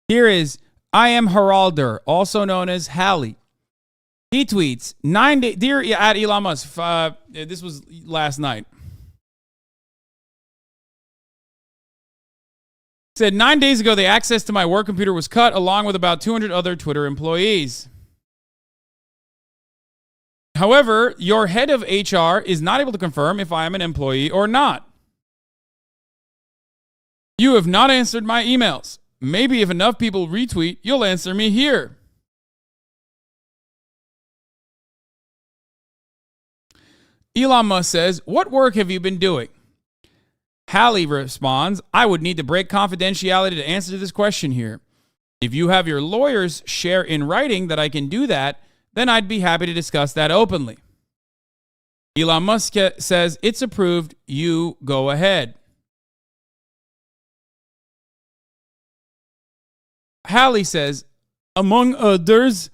Here is I am Haralder, also known as Hallie. He tweets, dear at Elon Musk, this was last night. Said 9 days ago, the access to my work computer was cut along with about 200 other Twitter employees. However, your head of HR is not able to confirm if I am an employee or not. You have not answered my emails. Maybe if enough people retweet, you'll answer me here. Elon Musk says, what work have you been doing? Hallie responds, I would need to break confidentiality to answer this question here. If you have your lawyers share in writing that I can do that, then I'd be happy to discuss that openly. Elon Musk says, it's approved, you go ahead. Hallie says, among others,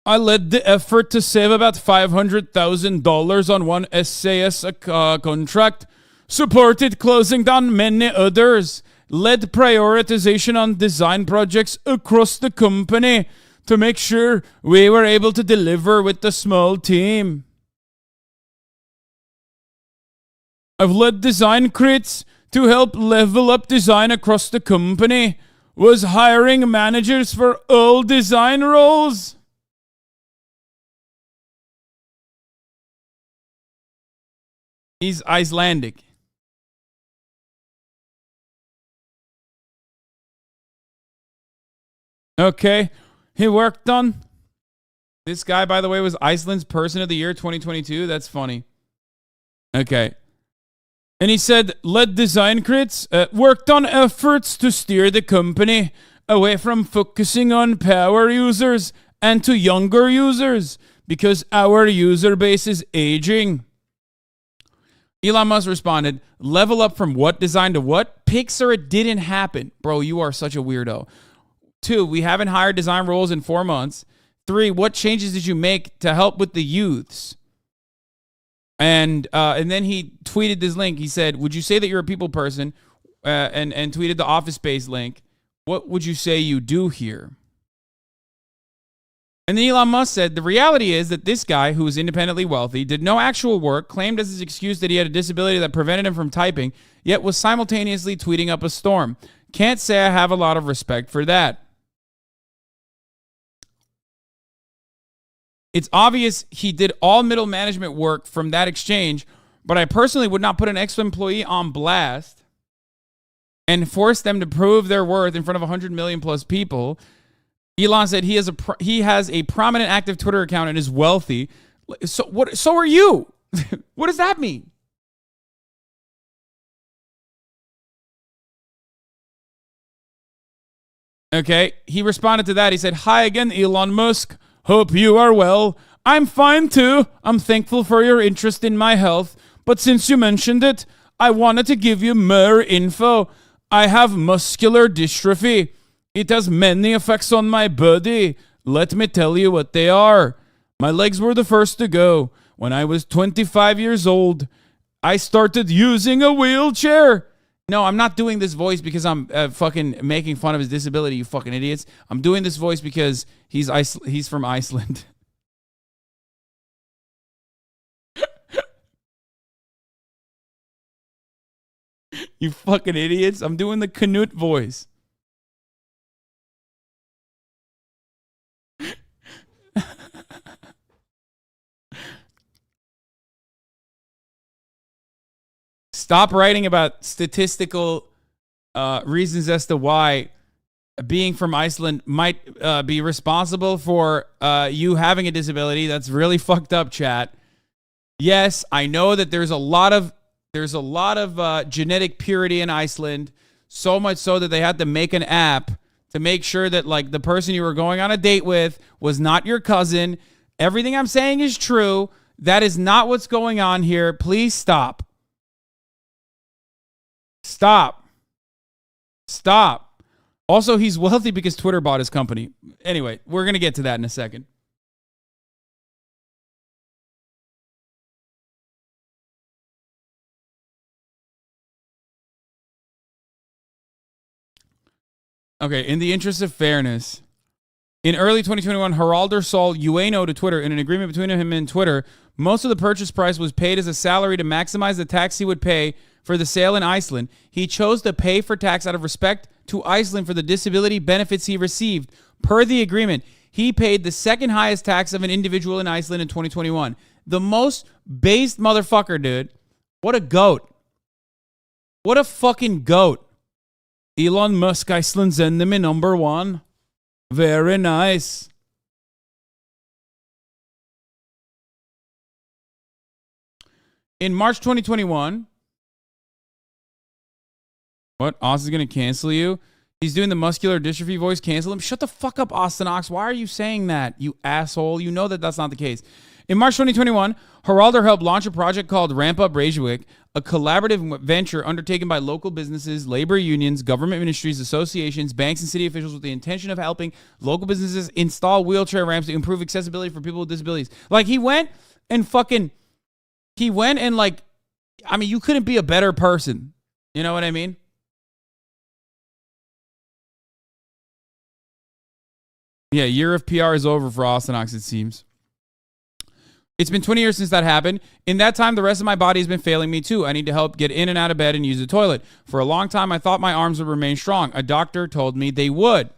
I led the effort to save about $500,000 on one SAS contract, supported closing down many others, led prioritization on design projects across the company to make sure we were able to deliver with the small team. I've led design crits to help level up design across the company, was hiring managers for all design roles. He's Icelandic. Okay. He worked on. This guy, by the way, was Iceland's Person of the Year 2022. That's funny. Okay. And he said, led design crits, worked on efforts to steer the company away from focusing on power users and to younger users because our user base is aging. Elon Musk responded, level up from what design to what? Pixar, it didn't happen. Bro, you are such a weirdo. 2, we haven't hired design roles in 4 months. 3, what changes did you make to help with the youths? And then he tweeted this link. He said, would you say that you're a people person? And tweeted the Office Space link. What would you say you do here? And then Elon Musk said, the reality is that this guy, who is independently wealthy, did no actual work, claimed as his excuse that he had a disability that prevented him from typing, yet was simultaneously tweeting up a storm. Can't say I have a lot of respect for that. It's obvious he did all middle management work from that exchange, but I personally would not put an ex-employee on blast and force them to prove their worth in front of 100 million plus people. Elon said he has a prominent active Twitter account and is wealthy. So are you. What does that mean? Okay, he responded to that. He said, hi again, Elon Musk. Hope you are well. I'm fine too. I'm thankful for your interest in my health. But since you mentioned it, I wanted to give you more info. I have muscular dystrophy. It has many effects on my body. Let me tell you what they are. My legs were the first to go. When I was 25 years old, I started using a wheelchair. No, I'm not doing this voice because I'm fucking making fun of his disability, you fucking idiots. I'm doing this voice because he's from Iceland. You fucking idiots. I'm doing the Canute voice. Stop writing about statistical reasons as to why being from Iceland might be responsible for you having a disability. That's really fucked up, chat. Yes, I know that there's a lot of genetic purity in Iceland, so much so that they had to make an app to make sure that like the person you were going on a date with was not your cousin. Everything I'm saying is true. That is not what's going on here. Please stop. Stop. Also, he's wealthy because Twitter bought his company. Anyway, we're going to get to that in a second. Okay, in the interest of fairness, in early 2021, Haraldur sold Ueno to Twitter. In an agreement between him and Twitter, most of the purchase price was paid as a salary to maximize the tax he would pay for the sale in Iceland. He chose to pay for tax out of respect to Iceland for the disability benefits he received. Per the agreement, he paid the second highest tax of an individual in Iceland in 2021. The most based motherfucker, dude. What a goat. What a fucking goat. Elon Musk, Iceland's enemy number one. Very nice. In March 2021, what? Austin's going to cancel you? He's doing the muscular dystrophy voice. Cancel him. Shut the fuck up, Austin Ox. Why are you saying that, you asshole? You know that that's not the case. In March 2021, Haraldur helped launch a project called Ramp Up Reykjavik, a collaborative venture undertaken by local businesses, labor unions, government ministries, associations, banks, and city officials with the intention of helping local businesses install wheelchair ramps to improve accessibility for people with disabilities. Like, he went and like, I mean, you couldn't be a better person. You know what I mean? Yeah, year of PR is over for Austin Ox, it seems. It's been 20 years since that happened. In that time, the rest of my body has been failing me too. I need to help get in and out of bed and use the toilet. For a long time, I thought my arms would remain strong. A doctor told me they would.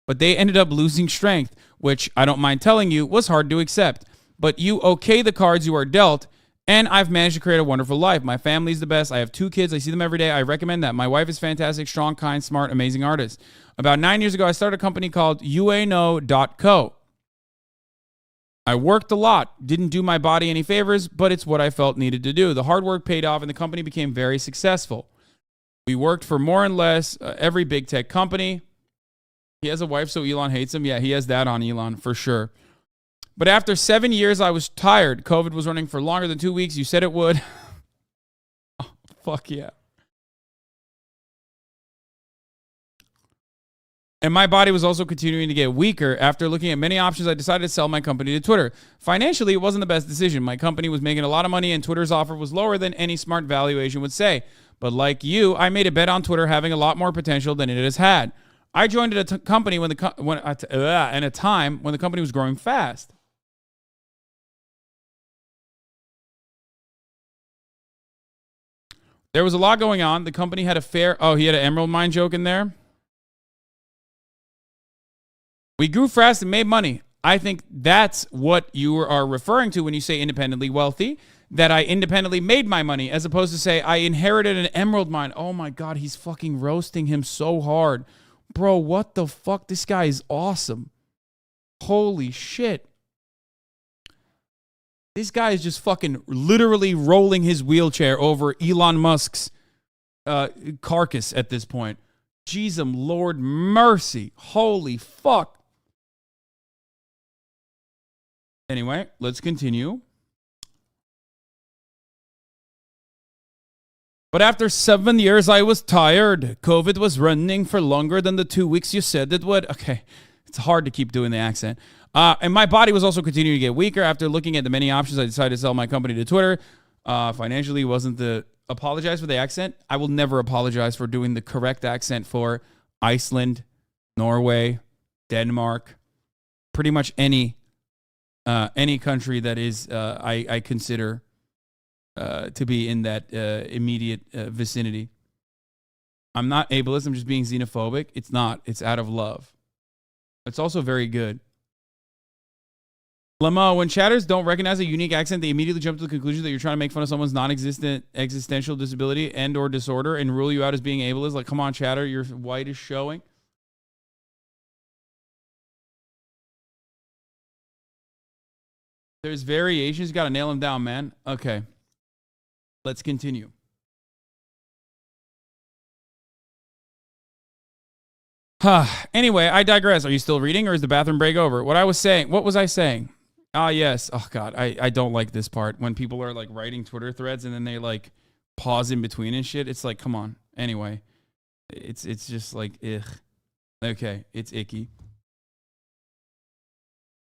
But they ended up losing strength, which I don't mind telling you was hard to accept. But you okay the cards you are dealt, and I've managed to create a wonderful life. My family's the best. I have 2 kids. I see them every day. I recommend that. My wife is fantastic, strong, kind, smart, amazing artist. About 9 years ago, I started a company called ueno.co. I worked a lot, didn't do my body any favors, but it's what I felt needed to do. The hard work paid off, and the company became very successful. We worked for more or less every big tech company. He has a wife, so Elon hates him. Yeah, he has that on Elon, for sure. But after 7 years, I was tired. COVID was running for longer than 2 weeks. You said it would. Oh, fuck yeah. And my body was also continuing to get weaker. After looking at many options, I decided to sell my company to Twitter. Financially, it wasn't the best decision. My company was making a lot of money, and Twitter's offer was lower than any smart valuation would say. But like you, I made a bet on Twitter having a lot more potential than it has had. I joined at a company in a time when the company was growing fast. There was a lot going on. The company had he had an Emerald Mine joke in there. We grew fast and made money. I think that's what you are referring to when you say independently wealthy, that I independently made my money, as opposed to say I inherited an emerald mine. Oh my God, he's fucking roasting him so hard. Bro, what the fuck? This guy is awesome. Holy shit. This guy is just fucking literally rolling his wheelchair over Elon Musk's carcass at this point. Jesus, Lord mercy. Holy fuck. Anyway, let's continue. But after 7 years, I was tired. COVID was running for longer than the 2 weeks you said it would. Okay, it's hard to keep doing the accent. And my body was also continuing to get weaker. After looking at the many options, I decided to sell my company to Twitter. Financially, wasn't the... Apologize for the accent. I will never apologize for doing the correct accent for Iceland, Norway, Denmark, pretty much any country that is I consider to be in that immediate vicinity. I'm not ableist. I'm just being xenophobic. It's not. It's out of love. It's also very good. Lamo, when chatters don't recognize a unique accent, they immediately jump to the conclusion that you're trying to make fun of someone's non-existent existential disability and or disorder and rule you out as being ableist. Like, come on, chatter, your white is showing. There's variations. You got to nail them down, man. Okay. Let's continue. Anyway, I digress. Are you still reading, or is the bathroom break over? What was I saying? Yes. Oh, God. I don't like this part. When people are, like, writing Twitter threads and then they, like, pause in between and shit. It's like, come on. Anyway. It's just like, ugh. Okay. It's icky.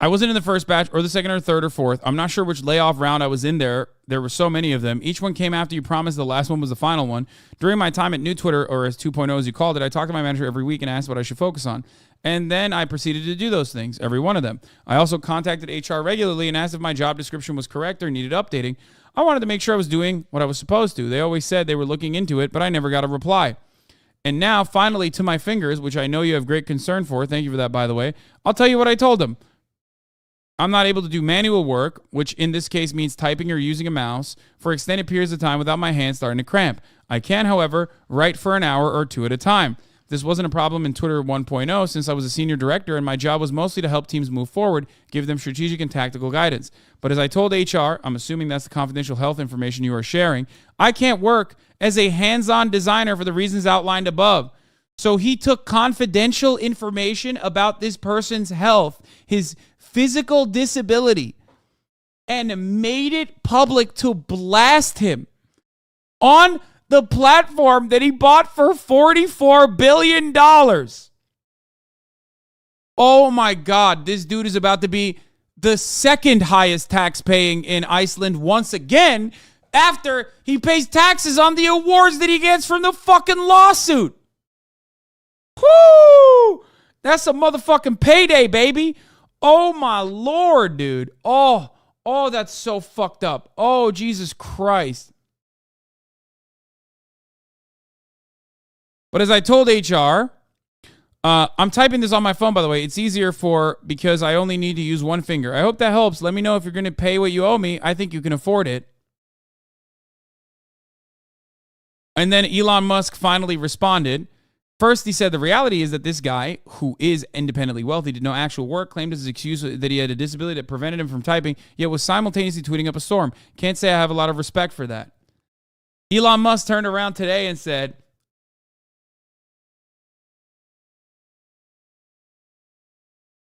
I wasn't in the first batch or the second or third or fourth. I'm not sure which layoff round I was in there. There were so many of them. Each one came after you promised the last one was the final one. During my time at New Twitter, or as 2.0 as you called it, I talked to my manager every week and asked what I should focus on. And then I proceeded to do those things, every one of them. I also contacted HR regularly and asked if my job description was correct or needed updating. I wanted to make sure I was doing what I was supposed to. They always said they were looking into it, but I never got a reply. And now, finally, to my fingers, which I know you have great concern for, thank you for that, by the way, I'll tell you what I told them. I'm not able to do manual work, which in this case means typing or using a mouse, for extended periods of time without my hands starting to cramp. I can, however, write for an hour or two at a time. This wasn't a problem in Twitter 1.0 since I was a senior director and my job was mostly to help teams move forward, give them strategic and tactical guidance. But as I told HR, I'm assuming that's the confidential health information you are sharing, I can't work as a hands-on designer for the reasons outlined above. So he took confidential information about this person's health, his physical disability, and made it public to blast him on the platform that he bought for $44 billion. Oh my God, this dude is about to be the second highest tax paying in Iceland once again after he pays taxes on the awards that he gets from the fucking lawsuit. Whoo! That's a motherfucking payday, baby. Oh my Lord, dude. Oh, that's so fucked up. Oh, Jesus Christ. But as I told HR, I'm typing this on my phone, by the way. It's easier because I only need to use one finger. I hope that helps. Let me know if you're going to pay what you owe me. I think you can afford it. And then Elon Musk finally responded. First, he said the reality is that this guy, who is independently wealthy, did no actual work, claimed as his excuse that he had a disability that prevented him from typing, yet was simultaneously tweeting up a storm. Can't say I have a lot of respect for that. Elon Musk turned around today and said,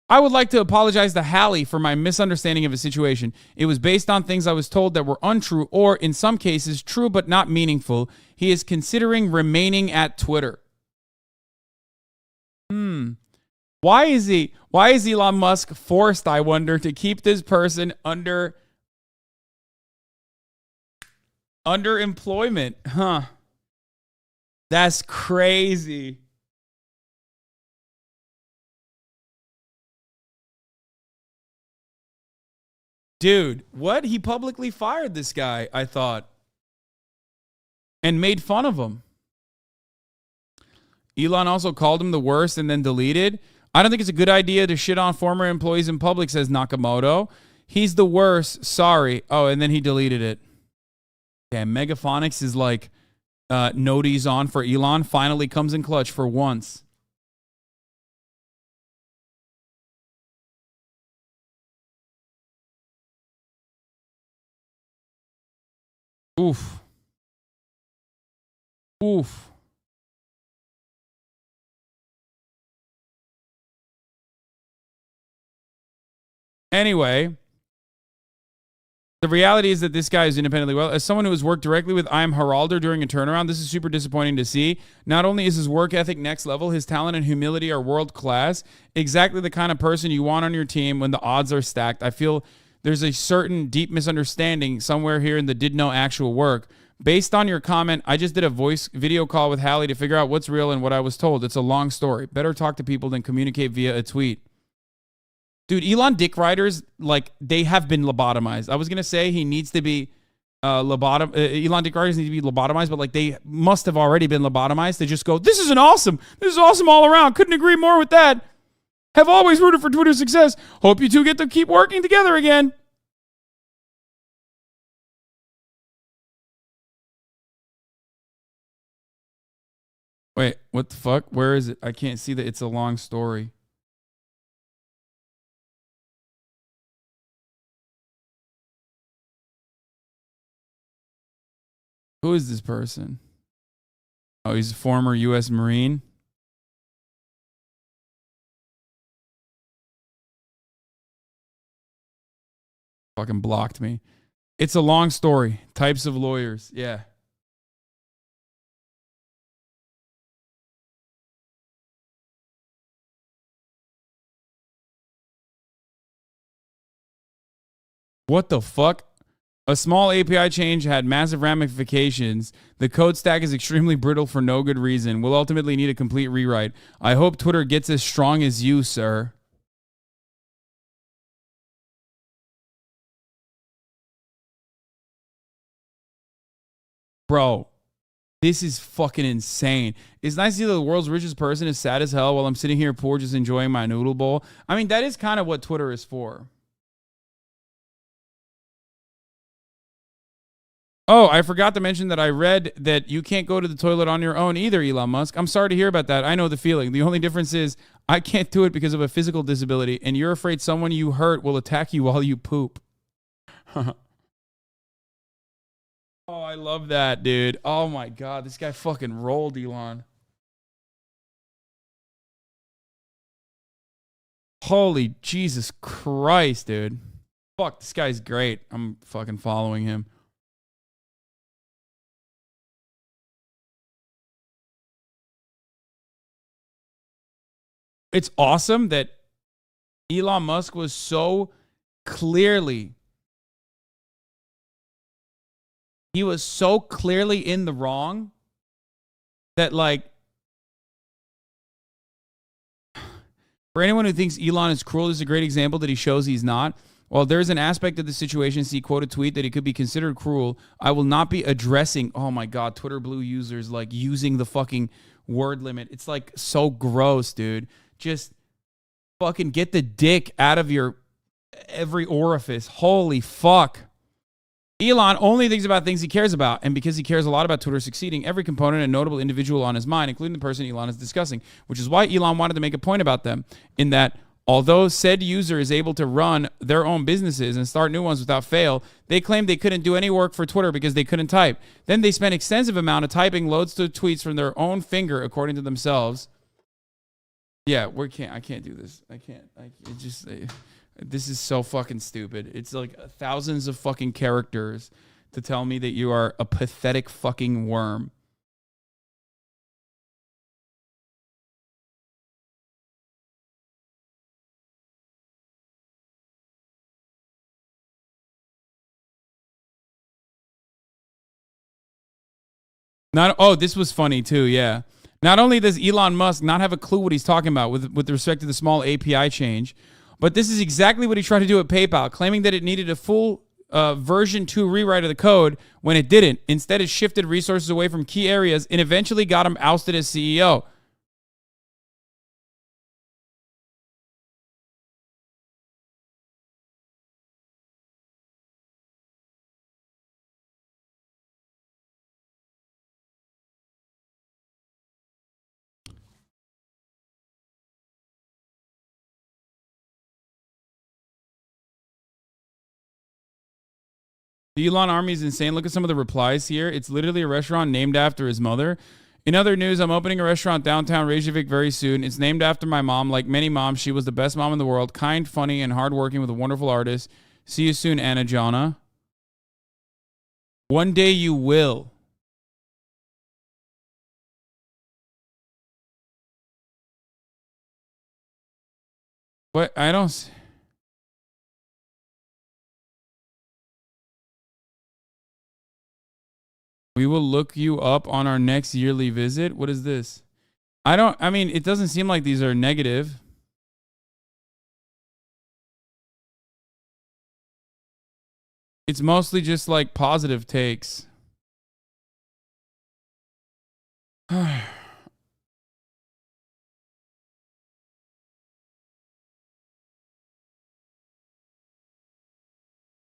I would like to apologize to Hallie for my misunderstanding of his situation. It was based on things I was told that were untrue or, in some cases, true but not meaningful. He is considering remaining at Twitter. Why is Elon Musk forced, I wonder, to keep this person under employment? Huh. That's crazy. Dude, what? He publicly fired this guy, I thought, and made fun of him. Elon also called him the worst and then deleted. I don't think it's a good idea to shit on former employees in public, says Nakamoto. He's the worst. Sorry. Oh, and then he deleted it. Yeah, Megaphonics is like noties on for Elon. Finally comes in clutch for once. Oof. Oof. Anyway, the reality is that this guy is independently well. As someone who has worked directly with I Am Haralder during a turnaround, this is super disappointing to see. Not only is his work ethic next level, his talent and humility are world class. Exactly the kind of person you want on your team when the odds are stacked. I feel there's a certain deep misunderstanding somewhere here in the did no actual work. Based on your comment, I just did a voice video call with Hallie to figure out what's real and what I was told. It's a long story. Better talk to people than communicate via a tweet. Dude, Elon dick riders, like, they have been lobotomized. I was going to say he needs to be Elon dick riders need to be lobotomized, but, like, they must have already been lobotomized to just go, this is awesome all around. Couldn't agree more with that. Have always rooted for Twitter's success. Hope you two get to keep working together again. Wait, what the fuck? Where is it? I can't see that. It's a long story. Who is this person? Oh, he's a former U.S. Marine. Fucking blocked me. It's a long story. Types of lawyers. Yeah. What the fuck? A small API change had massive ramifications. The code stack is extremely brittle for no good reason. We'll ultimately need a complete rewrite. I hope Twitter gets as strong as you, sir. Bro, this is fucking insane. It's nice to see that the world's richest person is sad as hell while I'm sitting here poor just enjoying my noodle bowl. I mean, that is kind of what Twitter is for. Oh, I forgot to mention that I read that you can't go to the toilet on your own either, Elon Musk. I'm sorry to hear about that. I know the feeling. The only difference is I can't do it because of a physical disability, and you're afraid someone you hurt will attack you while you poop. Oh, I love that, dude. Oh, my God. This guy fucking rolled, Elon. Holy Jesus Christ, dude. Fuck, this guy's great. I'm fucking following him. It's awesome that Elon Musk was so clearly in the wrong that, like, for anyone who thinks Elon is cruel, this is a great example that he shows he's not. While there's an aspect of the situation, see quote a tweet that he could be considered cruel, I will not be addressing, oh my God, Twitter Blue users like using the fucking word limit. It's like so gross, dude. Just fucking get the dick out of your every orifice. Holy fuck. Elon only thinks about things he cares about, and because he cares a lot about Twitter succeeding, every component and notable individual on his mind, including the person Elon is discussing, which is why Elon wanted to make a point about them, in that although said user is able to run their own businesses and start new ones without fail, they claimed they couldn't do any work for Twitter because they couldn't type. Then they spent extensive amount of typing loads of tweets from their own finger, according to themselves. Yeah, I can't do this. This is so fucking stupid. It's like thousands of fucking characters to tell me that you are a pathetic fucking worm. This was funny too, yeah. Not only does Elon Musk not have a clue what he's talking about with respect to the small API change, but this is exactly what he tried to do at PayPal, claiming that it needed a full version 2 rewrite of the code when it didn't. Instead, it shifted resources away from key areas and eventually got him ousted as CEO. The Elon army is insane. Look at some of the replies here. It's literally a restaurant named after his mother. In other news, I'm opening a restaurant downtown Reykjavik very soon. It's named after my mom. Like many moms, she was the best mom in the world. Kind, funny, and hardworking with a wonderful artist. See you soon, Anna Jana. One day you will. What? I don't... We will look you up on our next yearly visit. What is this? I mean, it doesn't seem like these are negative. It's mostly just like positive takes.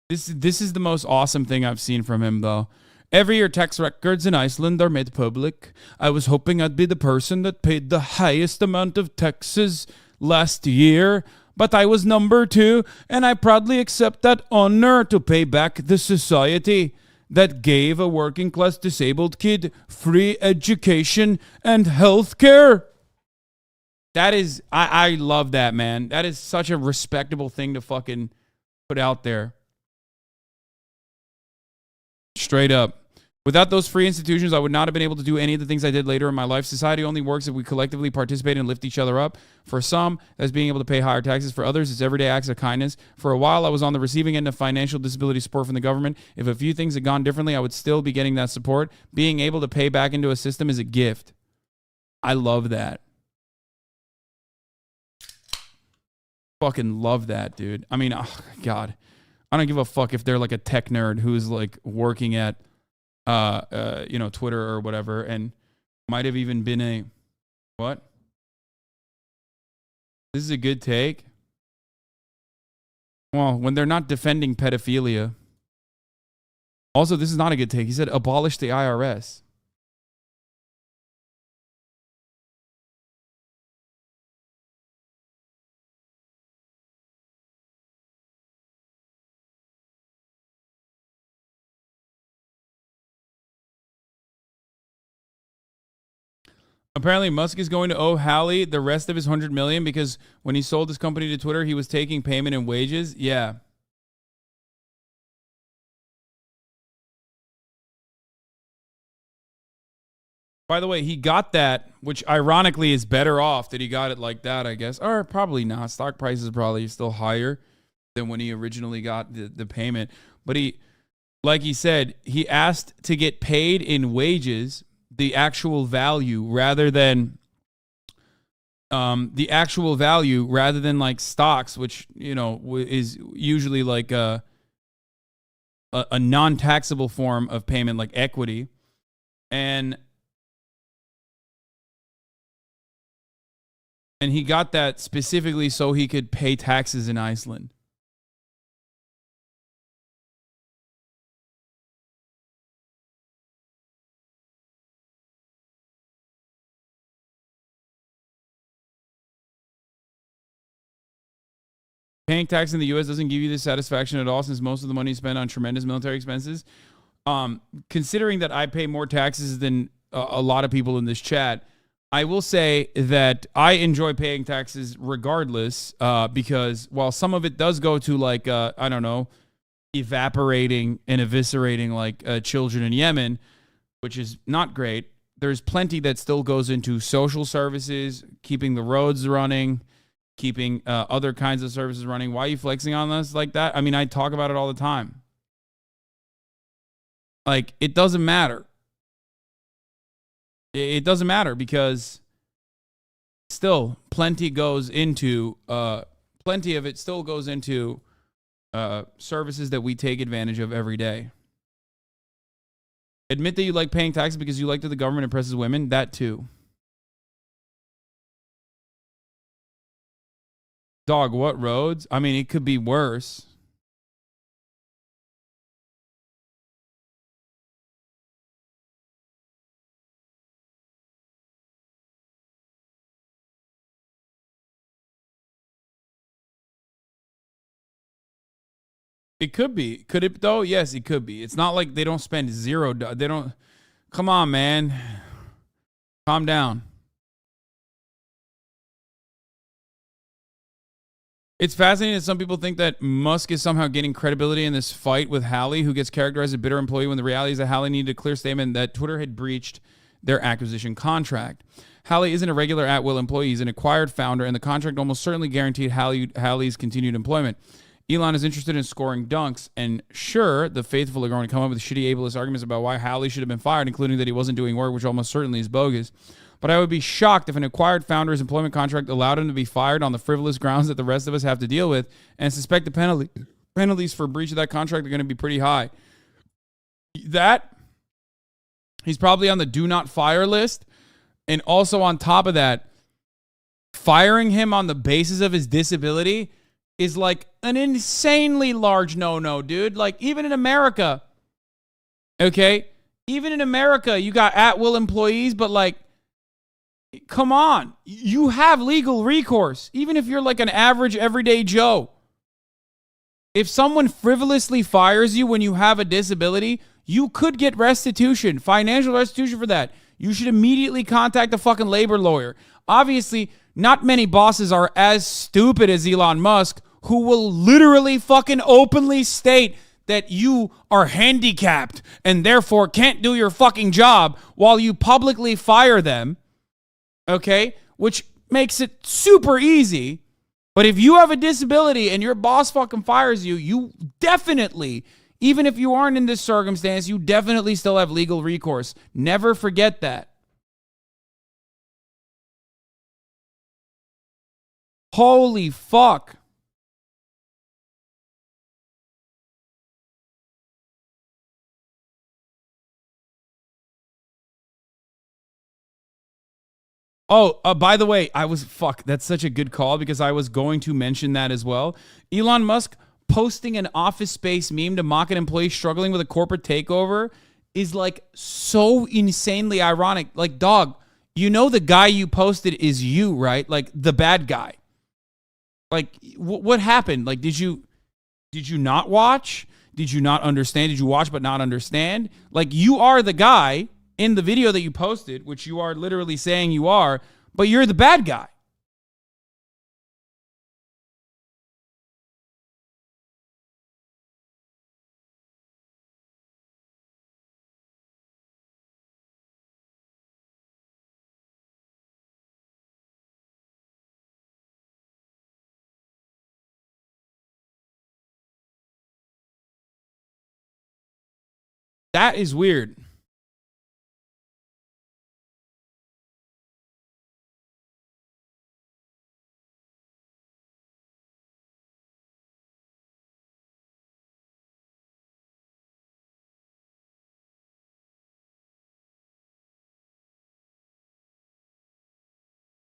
This is the most awesome thing I've seen from him, though. Every year, tax records in Iceland are made public. I was hoping I'd be the person that paid the highest amount of taxes last year, but I was number 2, and I proudly accept that honor to pay back the society that gave a working-class disabled kid free education and health care. That is, I love that, man. That is such a respectable thing to fucking put out there. Straight up. Without those free institutions, I would not have been able to do any of the things I did later in my life. Society only works if we collectively participate and lift each other up. For some, that's being able to pay higher taxes. For others, it's everyday acts of kindness. For a while, I was on the receiving end of financial disability support from the government. If a few things had gone differently, I would still be getting that support. Being able to pay back into a system is a gift. I love that. Fucking love that, dude. I mean, oh, God. I don't give a fuck if they're like a tech nerd who's like working at Twitter or whatever, and might have even been a what? This is a good take. Well, when they're not defending pedophilia. Also, this is not a good take. He said abolish the IRS. Apparently, Musk is going to owe Halley the rest of his $100 million because when he sold his company to Twitter, he was taking payment in wages. Yeah. By the way, he got that, which ironically is better off that he got it like that, I guess. Or probably not. Stock prices probably still higher than when he originally got the payment. But he, like he said, he asked to get paid in wages, the actual value rather than like stocks, which, is usually like a non-taxable form of payment like equity. And he got that specifically so he could pay taxes in Iceland. Paying tax in the U.S. doesn't give you the satisfaction at all since most of the money is spent on tremendous military expenses. Considering that I pay more taxes than a lot of people in this chat, I will say that I enjoy paying taxes regardless because while some of it does go to like, evaporating and eviscerating like children in Yemen, which is not great, there's plenty that still goes into social services, keeping the roads running, keeping other kinds of services running. Why are you flexing on us like that? I mean, I talk about it all the time. Like, it doesn't matter. It doesn't matter because still plenty of it still goes into services that we take advantage of every day. Admit that you like paying taxes because you like that the government oppresses women. That too. Dog, what roads? I mean, it could be worse. It could be. Could it though? Yes, it could be. It's not like they don't spend zero. They don't. Come on, man. Calm down. It's fascinating that some people think that Musk is somehow gaining credibility in this fight with Halley, who gets characterized as a bitter employee, when the reality is that Halley needed a clear statement that Twitter had breached their acquisition contract. Halley isn't a regular at-will employee. He's an acquired founder, and the contract almost certainly guaranteed Halley's continued employment. Elon is interested in scoring dunks, and sure, the faithful are going to come up with shitty ableist arguments about why Halley should have been fired, including that he wasn't doing work, which almost certainly is bogus. But I would be shocked if an acquired founder's employment contract allowed him to be fired on the frivolous grounds that the rest of us have to deal with, and suspect the penalties for breach of that contract are going to be pretty high. That, he's probably on the do not fire list, and also on top of that, firing him on the basis of his disability is like an insanely large no-no, dude. Like, even in America, okay? Even in America, you got at-will employees, but like, come on. You have legal recourse, even if you're like an average everyday Joe. If someone frivolously fires you when you have a disability, you could get restitution, financial restitution for that. You should immediately contact a fucking labor lawyer. Obviously, not many bosses are as stupid as Elon Musk, who will literally fucking openly state that you are handicapped and therefore can't do your fucking job while you publicly fire them, okay? Which makes it super easy. But if you have a disability and your boss fucking fires you, you definitely, even if you aren't in this circumstance, you definitely still have legal recourse. Never forget that. Holy fuck. Oh, by the way, that's such a good call because I was going to mention that as well. Elon Musk posting an Office Space meme to mock an employee struggling with a corporate takeover is like so insanely ironic. Like, dog, you know the guy you posted is you, right? Like the bad guy. Like, what happened? Like, did you not watch? Did you not understand? Did you watch but not understand? Like, you are the guy in the video that you posted, which you are literally saying you are, but you're the bad guy. That is weird.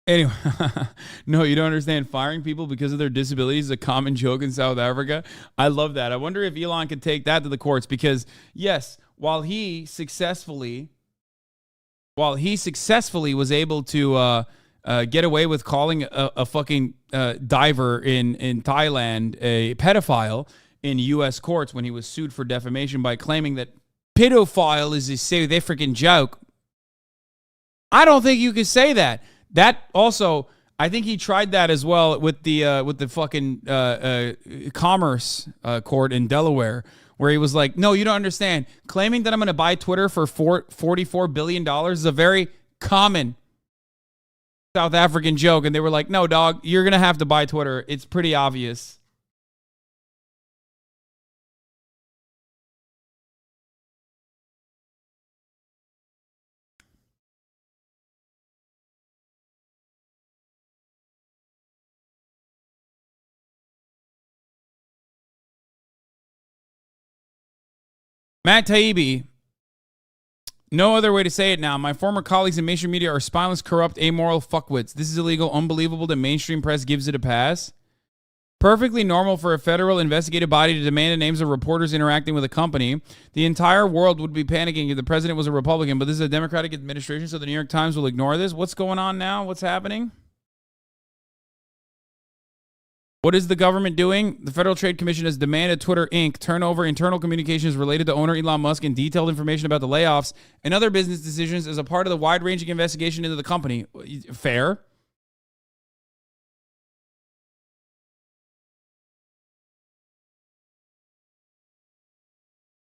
Anyway, no, you don't understand. Firing people because of their disabilities is a common joke in South Africa. I love that. I wonder if Elon could take that to the courts because, yes, while he successfully was able to get away with calling a fucking diver in Thailand a pedophile in U.S. courts when he was sued for defamation by claiming that pedophile is a South African joke, I don't think you could say that. That also, I think he tried that as well with the fucking commerce court in Delaware, where he was like, no, you don't understand. Claiming that I'm going to buy Twitter for $44 billion is a very common South African joke. And they were like, no, dog, you're going to have to buy Twitter. It's pretty obvious. Matt Taibbi, no other way to say it now. My former colleagues in mainstream media are spineless, corrupt, amoral fuckwits. This is illegal, unbelievable that mainstream press gives it a pass. Perfectly normal for a federal investigative body to demand the names of reporters interacting with a company. The entire world would be panicking if the president was a Republican, but this is a Democratic administration, so the New York Times will ignore this. What's going on now? What's happening? What is the government doing? The Federal Trade Commission has demanded Twitter Inc. turn over internal communications related to owner Elon Musk and detailed information about the layoffs and other business decisions as a part of the wide-ranging investigation into the company. Fair.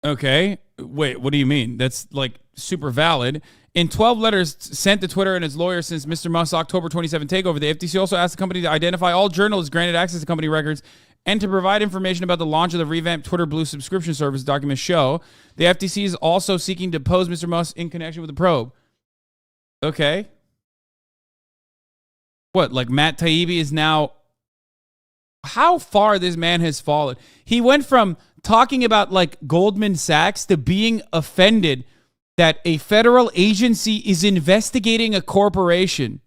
Okay. Wait, what do you mean? That's like super valid. In 12 letters sent to Twitter and its lawyers since Mr. Musk's October 27 takeover, the FTC also asked the company to identify all journalists granted access to company records and to provide information about the launch of the revamped Twitter Blue subscription service, documents show. The FTC is also seeking to depose Mr. Musk in connection with the probe. Okay. What, like Matt Taibbi is now... How far this man has fallen. He went from talking about like Goldman Sachs to being offended that a federal agency is investigating a corporation.